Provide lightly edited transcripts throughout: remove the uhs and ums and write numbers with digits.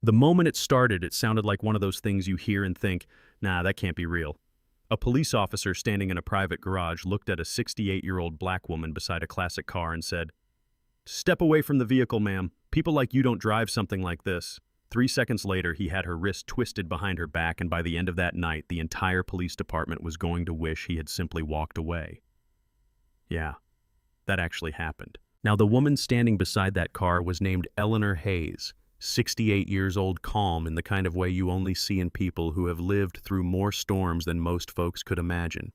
The moment it started, it sounded like one of those things you hear and think, nah, that can't be real. A police officer standing in a private garage looked at a 68-year-old black woman beside a classic car and said, "Step away from the vehicle, ma'am. People like you don't drive something like this." 3 seconds later, he had her wrist twisted behind her back, and by the end of that night, the entire police department was going to wish he had simply walked away. Yeah, that actually happened. Now, the woman standing beside that car was named Eleanor Hayes, 68 years old, calm in the kind of way you only see in people who have lived through more storms than most folks could imagine.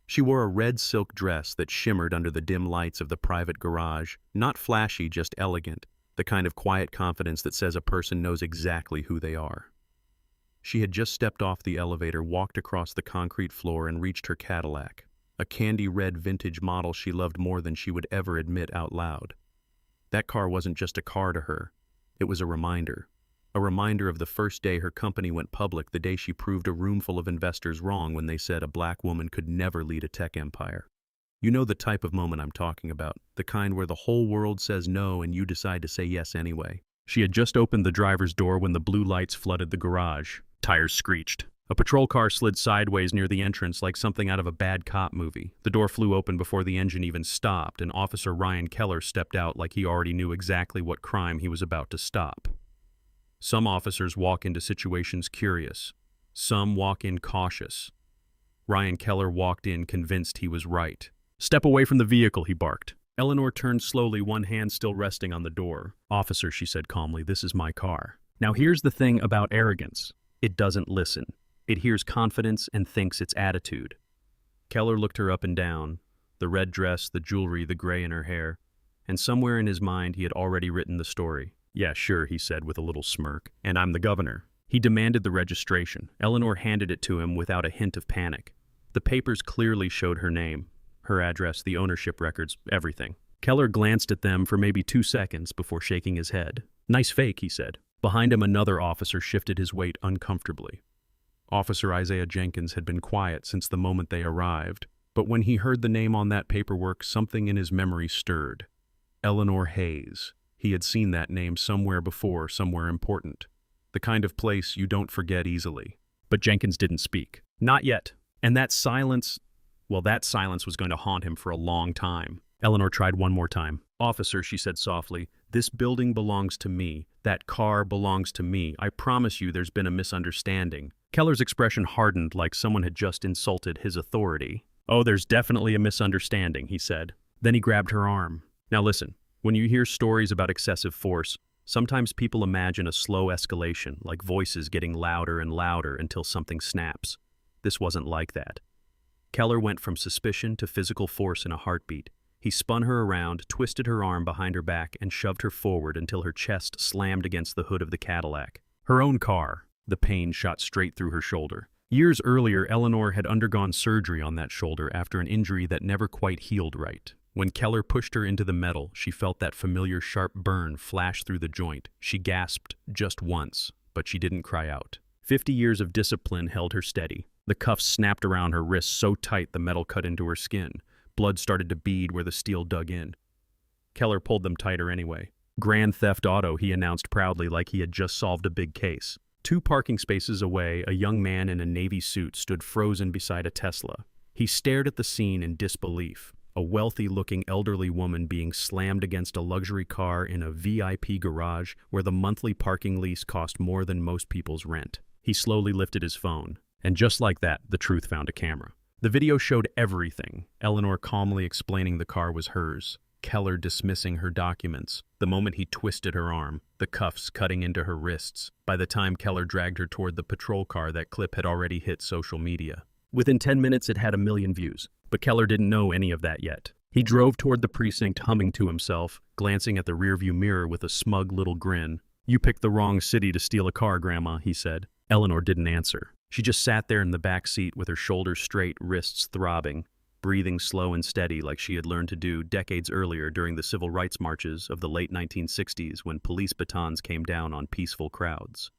She wore a red silk dress that shimmered under the dim lights of the private garage, not flashy, just elegant, the kind of quiet confidence that says a person knows exactly who they are. She had just stepped off the elevator, walked across the concrete floor, and reached her Cadillac, a candy red vintage model she loved more than she would ever admit out loud. That car wasn't just a car to her. It was a reminder of the first day her company went public, the day she proved a room full of investors wrong when they said a black woman could never lead a tech empire. You know the type of moment I'm talking about, the kind where the whole world says no and you decide to say yes anyway. She had just opened the driver's door when the blue lights flooded the garage. Tires screeched. A patrol car slid sideways near the entrance like something out of a bad cop movie. The door flew open before the engine even stopped, and Officer Ryan Keller stepped out like he already knew exactly what crime he was about to stop. Some officers walk into situations curious. Some walk in cautious. Ryan Keller walked in convinced he was right. "Step away from the vehicle," he barked. Eleanor turned slowly, one hand still resting on the door. "Officer," she said calmly, "this is my car." Now here's the thing about arrogance. It doesn't listen. It hears confidence and thinks it's attitude. Keller looked her up and down, the red dress, the jewelry, the gray in her hair, and somewhere in his mind he had already written the story. "Yeah, sure," he said with a little smirk. "And I'm the governor." He demanded the registration. Eleanor handed it to him without a hint of panic. The papers clearly showed her name, her address, the ownership records, everything. Keller glanced at them for maybe 2 seconds before shaking his head. "Nice fake," he said. Behind him, another officer shifted his weight uncomfortably. Officer Isaiah Jenkins had been quiet since the moment they arrived, but when he heard the name on that paperwork, something in his memory stirred. Eleanor Hayes. He had seen that name somewhere before, somewhere important. The kind of place you don't forget easily. But Jenkins didn't speak. Not yet. And that silence was going to haunt him for a long time. Eleanor tried one more time. "Officer," she said softly, "this building belongs to me. That car belongs to me. I promise you there's been a misunderstanding." Keller's expression hardened like someone had just insulted his authority. "Oh, there's definitely a misunderstanding," he said. Then he grabbed her arm. "Now listen, when you hear stories about excessive force, sometimes people imagine a slow escalation, like voices getting louder and louder until something snaps. This wasn't like that." Keller went from suspicion to physical force in a heartbeat. He spun her around, twisted her arm behind her back, and shoved her forward until her chest slammed against the hood of the Cadillac. Her own car. The pain shot straight through her shoulder. Years earlier, Eleanor had undergone surgery on that shoulder after an injury that never quite healed right. When Keller pushed her into the metal, she felt that familiar sharp burn flash through the joint. She gasped just once, but she didn't cry out. 50 years of discipline held her steady. The cuffs snapped around her wrists so tight the metal cut into her skin. Blood started to bead where the steel dug in. Keller pulled them tighter anyway. "Grand Theft Auto," he announced proudly like he had just solved a big case. 2 parking spaces away, a young man in a navy suit stood frozen beside a Tesla. He stared at the scene in disbelief. A wealthy-looking elderly woman being slammed against a luxury car in a VIP garage where the monthly parking lease cost more than most people's rent. He slowly lifted his phone. And just like that, the truth found a camera. The video showed everything. Eleanor calmly explaining the car was hers. Keller dismissing her documents. The moment he twisted her arm, the cuffs cutting into her wrists. By the time Keller dragged her toward the patrol car, that clip had already hit social media. Within 10 minutes, it had 1 million views. But Keller didn't know any of that yet. He drove toward the precinct, humming to himself, glancing at the rearview mirror with a smug little grin. "You picked the wrong city to steal a car, Grandma," he said. Eleanor didn't answer. She just sat there in the back seat with her shoulders straight, wrists throbbing, breathing slow and steady like she had learned to do decades earlier during the civil rights marches of the late 1960s when police batons came down on peaceful crowds.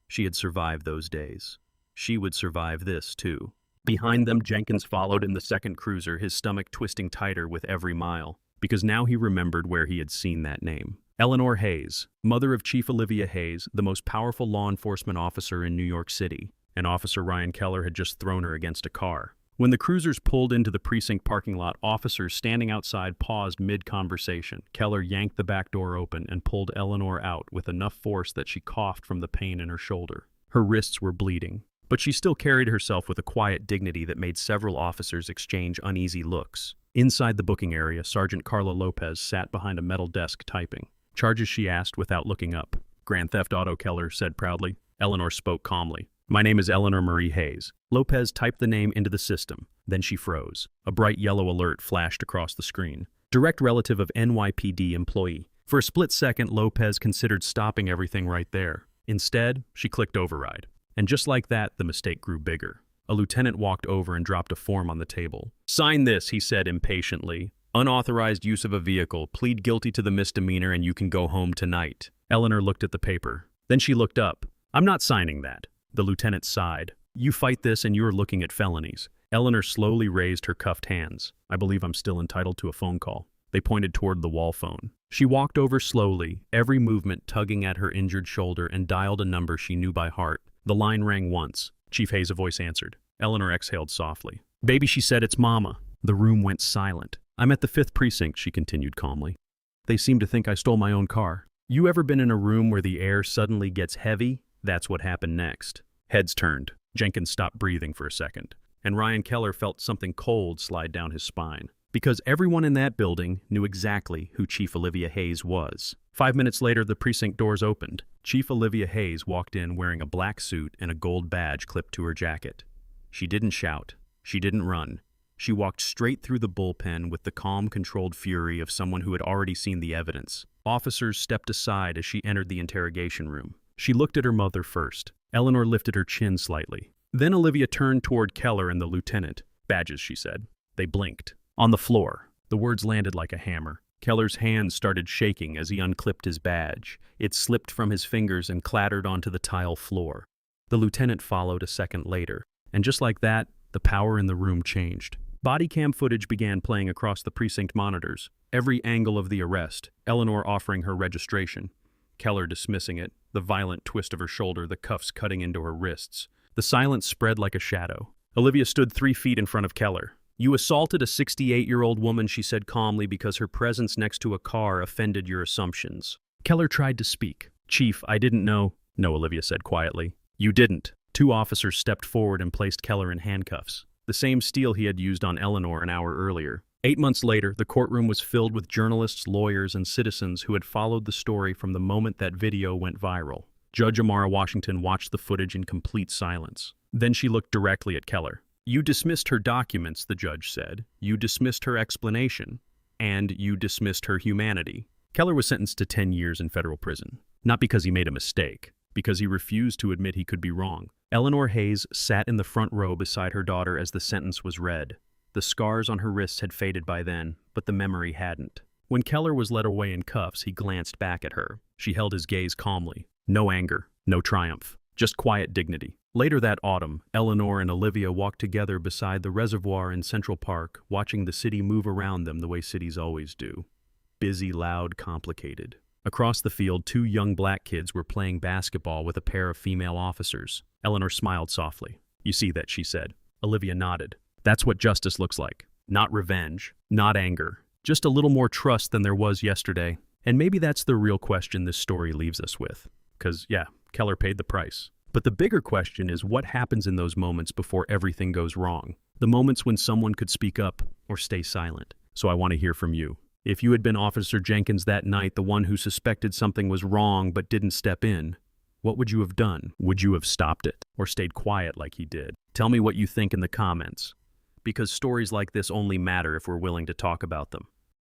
She had survived those days. She would survive this, too. Behind them, Jenkins followed in the second cruiser, his stomach twisting tighter with every mile, because now he remembered where he had seen that name. Eleanor Hayes, mother of Chief Olivia Hayes, the most powerful law enforcement officer in New York City, and Officer Ryan Keller had just thrown her against a car. When the cruisers pulled into the precinct parking lot, officers standing outside paused mid-conversation. Keller yanked the back door open and pulled Eleanor out with enough force that she coughed from the pain in her shoulder. Her wrists were bleeding, but she still carried herself with a quiet dignity that made several officers exchange uneasy looks. Inside the booking area, Sergeant Carla Lopez sat behind a metal desk typing. "Charges?" she asked without looking up. "Grand theft auto," Keller said proudly. Eleanor spoke calmly. "My name is Eleanor Marie Hayes." Lopez typed the name into the system. Then she froze. A bright yellow alert flashed across the screen. "Direct relative of NYPD employee." For a split second, Lopez considered stopping everything right there. Instead, she clicked override. And just like that, the mistake grew bigger. A lieutenant walked over and dropped a form on the table. "Sign this," he said impatiently. "Unauthorized use of a vehicle. Plead guilty to the misdemeanor and you can go home tonight." Eleanor looked at the paper. Then she looked up. "I'm not signing that." The lieutenant sighed. "You fight this and you're looking at felonies." Eleanor slowly raised her cuffed hands. "I believe I'm still entitled to a phone call." They pointed toward the wall phone. She walked over slowly, every movement tugging at her injured shoulder, and dialed a number she knew by heart. The line rang once. Chief Hayes' voice answered. Eleanor exhaled softly. "Baby," she said, "it's Mama." The room went silent. "I'm at the 5th precinct," she continued calmly. "They seem to think I stole my own car." You ever been in a room where the air suddenly gets heavy? That's what happened next. Heads turned. Jenkins stopped breathing for a second, and Ryan Keller felt something cold slide down his spine. Because everyone in that building knew exactly who Chief Olivia Hayes was. 5 minutes later, the precinct doors opened. Chief Olivia Hayes walked in wearing a black suit and a gold badge clipped to her jacket. She didn't shout. She didn't run. She walked straight through the bullpen with the calm, controlled fury of someone who had already seen the evidence. Officers stepped aside as she entered the interrogation room. She looked at her mother first. Eleanor lifted her chin slightly. Then Olivia turned toward Keller and the lieutenant. "Badges," she said. They blinked. "On the floor." The words landed like a hammer. Keller's hands started shaking as he unclipped his badge. It slipped from his fingers and clattered onto the tile floor. The lieutenant followed a second later. And just like that, the power in the room changed. Body cam footage began playing across the precinct monitors. Every angle of the arrest, Eleanor offering her registration, Keller dismissing it, the violent twist of her shoulder, the cuffs cutting into her wrists. The silence spread like a shadow. Olivia stood 3 feet in front of Keller. "You assaulted a 68-year-old woman," she said calmly, "because her presence next to a car offended your assumptions." Keller tried to speak. "Chief, I didn't know." "No," Olivia said quietly. "You didn't." 2 officers stepped forward and placed Keller in handcuffs. The same steel he had used on Eleanor an hour earlier. 8 months later, the courtroom was filled with journalists, lawyers, and citizens who had followed the story from the moment that video went viral. Judge Amara Washington watched the footage in complete silence. Then she looked directly at Keller. "You dismissed her documents," the judge said. "You dismissed her explanation. And you dismissed her humanity." Keller was sentenced to 10 years in federal prison. Not because he made a mistake, because he refused to admit he could be wrong. Eleanor Hayes sat in the front row beside her daughter as the sentence was read. The scars on her wrists had faded by then, but the memory hadn't. When Keller was led away in cuffs, he glanced back at her. She held his gaze calmly. No anger, no triumph, just quiet dignity. Later that autumn, Eleanor and Olivia walked together beside the reservoir in Central Park, watching the city move around them the way cities always do. Busy, loud, complicated. Across the field, 2 young black kids were playing basketball with a pair of female officers. Eleanor smiled softly. "You see that," she said. Olivia nodded. "That's what justice looks like. Not revenge, not anger. Just a little more trust than there was yesterday." And maybe that's the real question this story leaves us with. 'Cause, yeah, Keller paid the price. But the bigger question is what happens in those moments before everything goes wrong? The moments when someone could speak up or stay silent. So I want to hear from you. If you had been Officer Jenkins that night, the one who suspected something was wrong but didn't step in, what would you have done? Would you have stopped it or stayed quiet like he did? Tell me what you think in the comments. Because stories like this only matter if we're willing to talk about them.